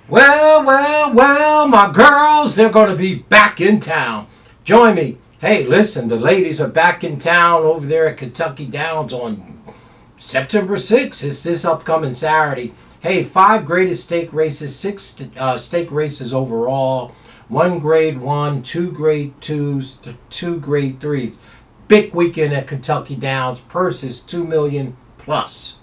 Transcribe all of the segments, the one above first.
Well, my girls, they're going to be back in town. Join me. Hey, listen, the ladies are back in town over there at Kentucky Downs on September 6th. It's this upcoming Saturday. Hey, 5 graded stake races, 6 stake races overall, 1 grade 1, 2 grade 2s, 2 grade 3s. Big weekend at Kentucky Downs. Purse is 2 million plus.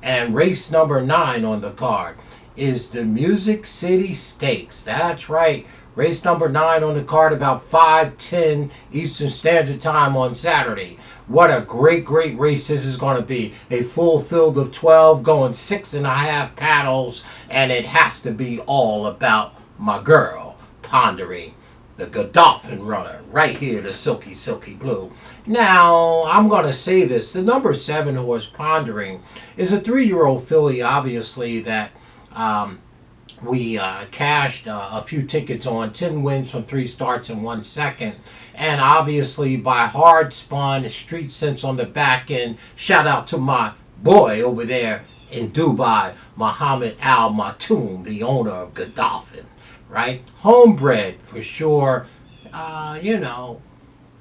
And race number 9 on the card is the Music City Stakes. That's right. Race number 9 on the card, about 5:10 Eastern Standard Time on Saturday. What a great race this is going to be. A full field of 12 going 6.5 paddles, and it has to be all about my girl, Pondering, the Godolphin runner, right here, the Silky Blue. Now, I'm going to say this. The number 7 horse, Pondering, is a 3-year-old filly, obviously, that we cashed a few tickets on. 10 wins from 3 starts and 1 second. And obviously, by hard spun, street sense on the back end. Shout out to my boy over there in Dubai, Muhammad Al Matoum, the owner of Godolphin. Right? Homebred, for sure.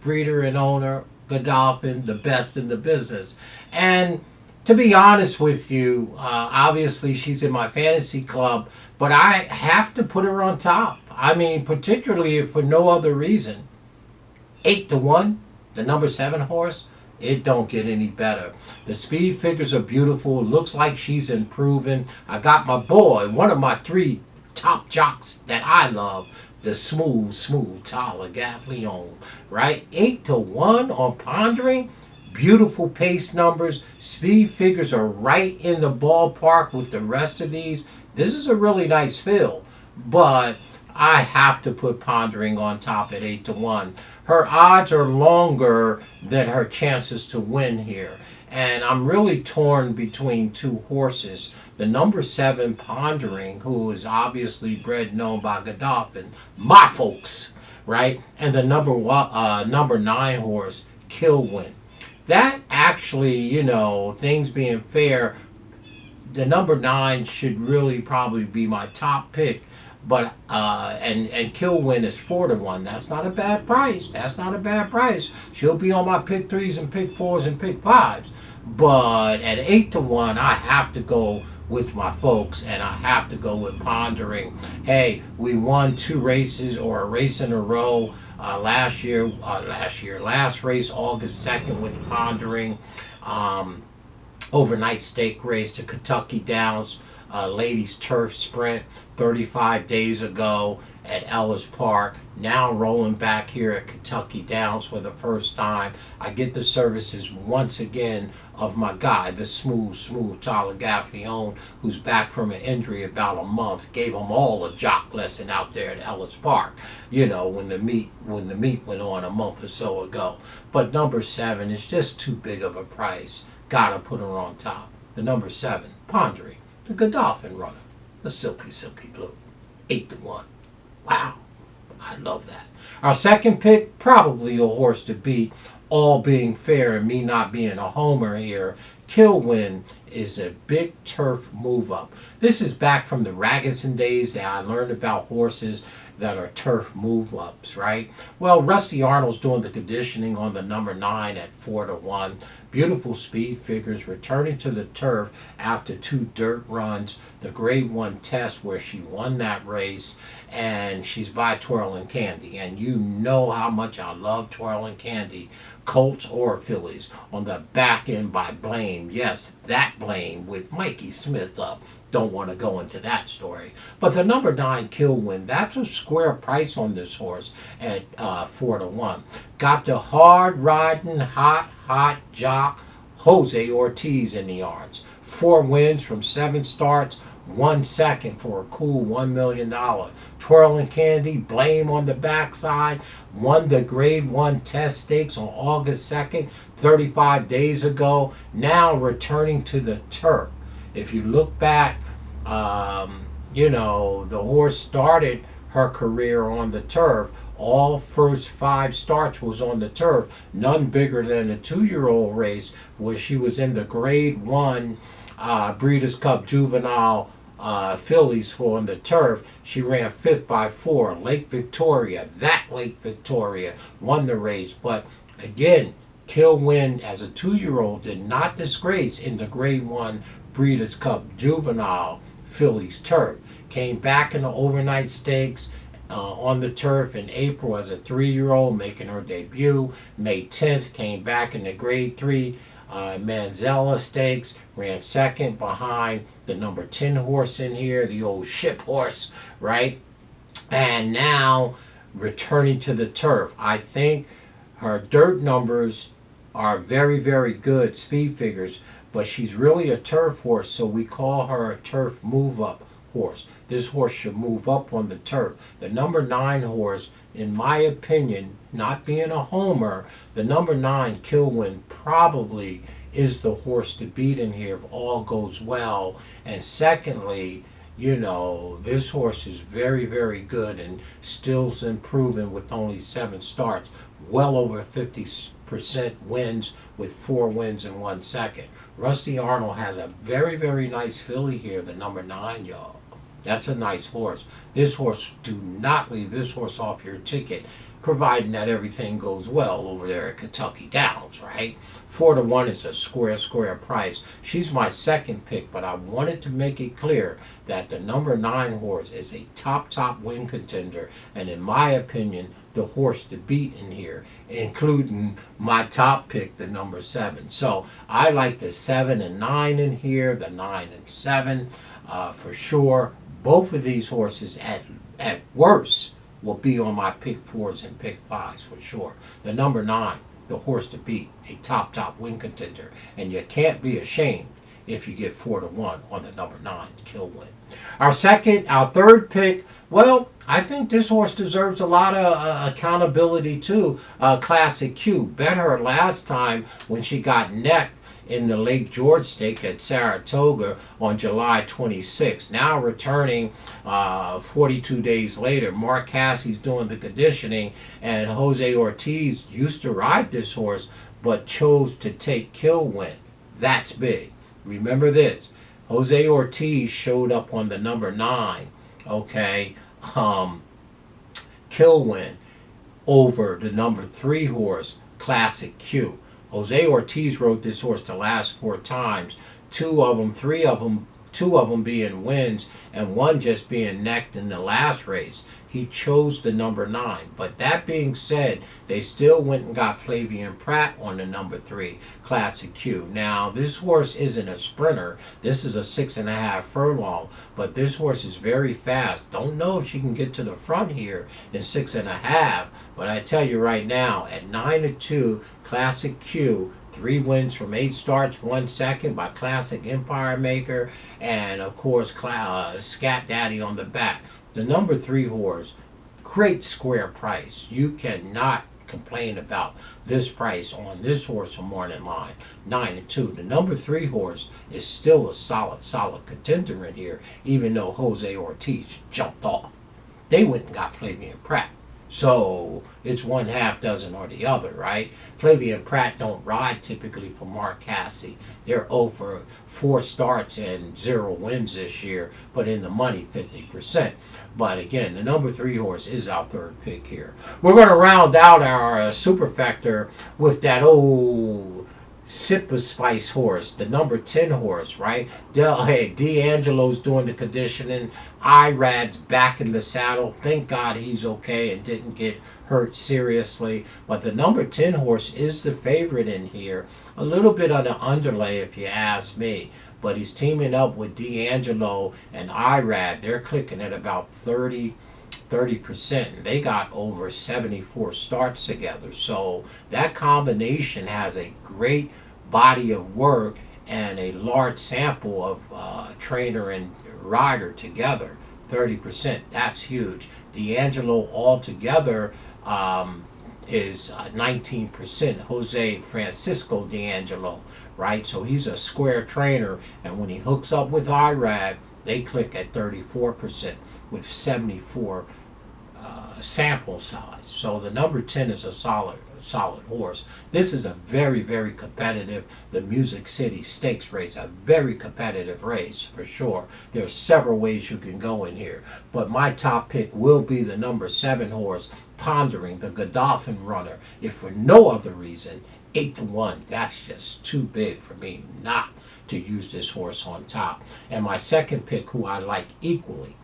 Breeder and owner, Godolphin, the best in the business. And to be honest with you, obviously she's in my fantasy club, but I have to put her on top. I mean, particularly for no other reason. 8-1, the number 7 horse, it don't get any better. The speed figures are beautiful. Looks like she's improving. I got my boy, one of my 3 top jocks that I love, the smooth Tyler Gaffleon, right? 8-1 on Pondering. Beautiful pace numbers. Speed figures are right in the ballpark with the rest of these. This is a really nice field, but I have to put Pondering on top at 8-1. Her odds are longer than her chances to win here. And I'm really torn between 2 horses. The number 7, Pondering, who is obviously bred known by Godolphin, my folks, right? And the number 9 horse, Killwin. That actually, things being fair, the number 9 should really probably be my top pick. But and Killwin is 4-1. That's not a bad price. She'll be on my pick 3s and pick 4s and pick 5s. But at 8-1, I have to go with my folks, and I have to go with Pondering. Hey, we won 2 races or a race in a row last race, August 2nd, with Pondering. Overnight stake race to Kentucky Downs, ladies turf sprint 35 days ago at Ellis Park. Now rolling back here at Kentucky Downs for the first time. I get the services once again of my guy, the smooth Tyler Gaffleon, who's back from an injury about a month. Gave them all a jock lesson out there at Ellis Park, when the meet went on a month or so ago. But number 7 is just too big of a price. Gotta put her on top. The number 7, Pondering, the Godolphin runner, the Silky Blue, 8-1. Wow, I love that. Our second pick, probably a horse to beat, all being fair and me not being a homer here. Killwin is a big turf move up. This is back from the Ragusan days that I learned about horses that are turf move ups, right? Well, Rusty Arnold's doing the conditioning on the number 9 at 4-1. Beautiful speed figures, returning to the turf after 2 dirt runs. The grade 1 test where she won that race, and she's by Twirling Candy. And you know how much I love Twirling Candy, Colts or fillies. On the back end by Blame, yes, that Blame with Mikey Smith up. Don't want to go into that story. But the number 9, Killwin, that's a square price on this horse at 4-1. Got the hard riding, hot jock Jose Ortiz in the yards. 4 wins from 7 starts, 1 second for a cool $1 million. Twirling Candy, Blame on the backside, won the grade 1 test stakes on August 2nd, 35 days ago, now returning to the turf. If you look back, the horse started her career on the turf. All first 5 starts was on the turf. None bigger than a 2-year-old race where she was in the grade 1 Breeders' Cup Juvenile fillies for on the turf. She ran 5th by 4. Lake Victoria, Lake Victoria won the race. But again, Killwin as a 2-year-old did not disgrace in the Grade 1 Breeders' Cup Juvenile Fillies turf. Came back in the overnight stakes on the turf in April as a 3-year-old, making her debut. May 10th, came back in the Grade 3 Manzella Stakes, ran 2nd behind the number 10 horse in here, the old ship horse, right? And now returning to the turf. I think her dirt numbers are very, very good, speed figures, but she's really a turf horse, so we call her a turf move-up horse. This horse should move up on the turf. The number 9 horse, in my opinion, not being a homer, the number 9 Killwin probably is the horse to beat in here if all goes well. And secondly, you know, this horse is very, very good and still's improving with only 7 starts. Well over 50% wins with 4 wins and 1 second. Rusty Arnold has a very, very nice filly here, the number 9, y'all. That's a nice horse. This horse, do not leave this horse off your ticket, providing that everything goes well over there at Kentucky Downs, right? 4-1 is a square price. She's my second pick, but I wanted to make it clear that the number 9 horse is a top win contender, and in my opinion, the horse to beat in here, including my top pick, the number 7. So I like the 7 and 9 in here, the 9 and 7 for sure. Both of these horses at worst will be on my pick 4s and pick 5s for sure. The number 9, the horse to beat, a top win contender, and you can't be ashamed if you get 4-1 on the number 9 Killwin. Our third pick, well, I think this horse deserves a lot of accountability too. Classic Q. Bet her last time when she got necked in the Lake George Stake at Saratoga on July 26. Now returning 42 days later. Mark Cassie's doing the conditioning, and Jose Ortiz used to ride this horse but chose to take Killwin. That's big. Remember this. Jose Ortiz showed up on the number 9, okay, Killwin, over the number 3 horse, Classic Q. Jose Ortiz rode this horse the last 4 times, 2 of them being wins and 1 just being necked in the last race. He chose the number 9. But that being said, they still went and got Flavian Pratt on the number 3, Classic Q. Now, this horse isn't a sprinter. This is a 6.5 furlong, but this horse is very fast. Don't know if she can get to the front here in 6.5, but I tell you right now, at 9-2, Classic Q, 3 wins from 8 starts, 1 second by Classic Empire Maker, and of course Scat Daddy on the back. The number 3 horse, great square price. You cannot complain about this price on this horse on morning line, 9-2. The number 3 horse is still a solid contender in here, even though Jose Ortiz jumped off. They went and got Flavian Pratt. So it's 1/2 dozen or the other, right? Flavian Pratt don't ride typically for Mark Cassie. They're over 4 starts and 0 wins this year, but in the money 50%. But again, the number 3 horse is our third pick here. We're going to round out our superfecta with that old Sip of Spice horse, the number 10 horse, right? D'Angelo's doing the conditioning. Irad's back in the saddle. Thank God he's okay and didn't get hurt seriously. But the number 10 horse is the favorite in here. A little bit on the underlay if you ask me. But he's teaming up with D'Angelo and Irad. They're clicking at about 30%. And they got over 74 starts together. So that combination has a great body of work and a large sample of trainer and rider together. 30%, that's huge. D'Angelo altogether is 19%. Jose Francisco D'Angelo, right? So he's a square trainer, and when he hooks up with Irad, they click at 34% with 74 sample size. So the number 10 is a solid horse. This is a very, very competitive, the Music City Stakes race, a very competitive race for sure. There's several ways you can go in here, but my top pick will be the number 7 horse, Pondering, the Godolphin runner, if for no other reason, 8-1. That's just too big for me not to use this horse on top. And my second pick, who I like equally,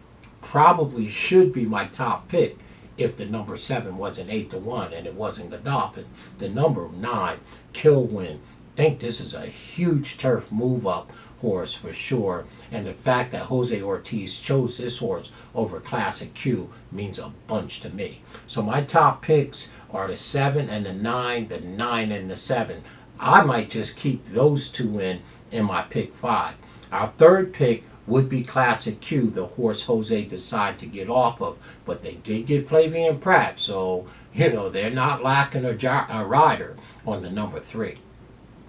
probably should be my top pick if the number 7 wasn't 8-1 and it wasn't Godolphin. The number 9, Killwin. Think this is a huge turf move up horse for sure. And the fact that Jose Ortiz chose this horse over Classic Q means a bunch to me. So my top picks are the 7 and the 9, the 9 and the 7. I might just keep those two in my pick 5. Our third pick would be Classic Q, the horse Jose decided to get off of. But they did get Flavian Pratt, so, they're not lacking a rider on the number 3.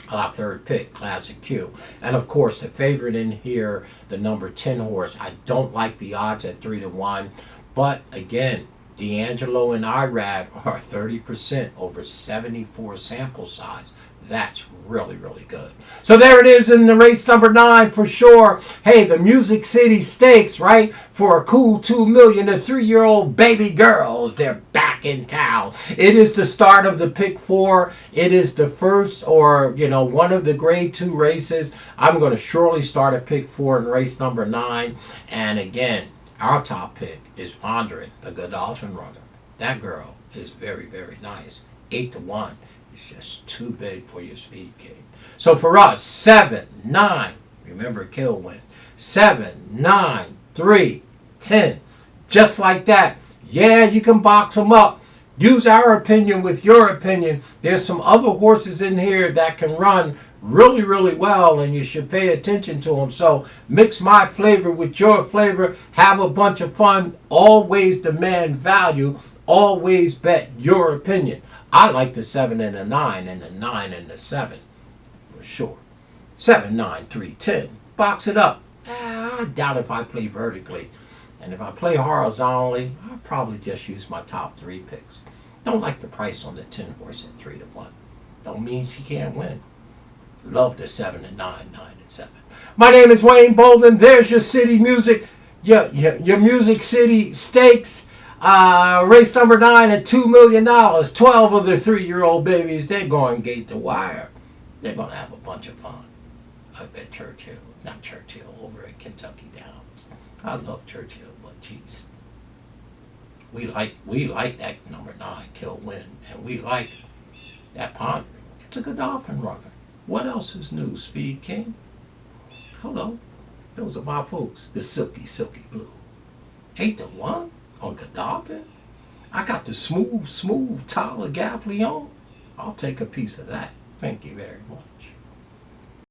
Our third pick, Classic Q. And of course, the favorite in here, the number 10 horse. I don't like the odds at 3-1. But again, D'Angelo and Irad are 30% over 74 sample size. That's really, really good. So there it is in the race number 9 for sure. Hey, the Music City Stakes, right? For a cool $2 million, the 3-year-old baby girls, they're back in town. It is the start of the pick 4. It is the first or, one of the grade 2 races. I'm going to surely start at pick 4 in race number 9. And again, our top pick is Pondering, the Godolphin runner. That girl is very, very nice. 8-1. It's just too big for your Speed King. So for us, 7, 9, remember Killwin, 7, 9, 3, 10. Just like that. Yeah, you can box them up. Use our opinion with your opinion. There's some other horses in here that can run really, really well, and you should pay attention to them. So mix my flavor with your flavor. Have a bunch of fun. Always demand value. Always bet your opinion. I like the 7 and the 9 and the 9 and the 7 for sure. 7, 9, 3, 10. Box it up. I doubt if I play vertically. And if I play horizontally, I'll probably just use my top 3 picks. Don't like the price on the 10 horse at 3-1. Don't mean she can't win. Love the 7 and 9, 9 and 7. My name is Wayne Bolden. There's your city music, your Music City Stakes. Race number 9 at $2 million. 12 of the 3-year-old babies, they're going gate to wire. They're going to have a bunch of fun. I bet not Churchill, over at Kentucky Downs. I love Churchill, but geez. We like that number 9, Killwin, and we like that Pondering. It's a Godolphin runner. What else is new, Speed King? Hello. Those are my folks, the silky, silky blue. 8-1 on Godolphin? I got the smooth Tyler Gaffley on. I'll take a piece of that. Thank you very much.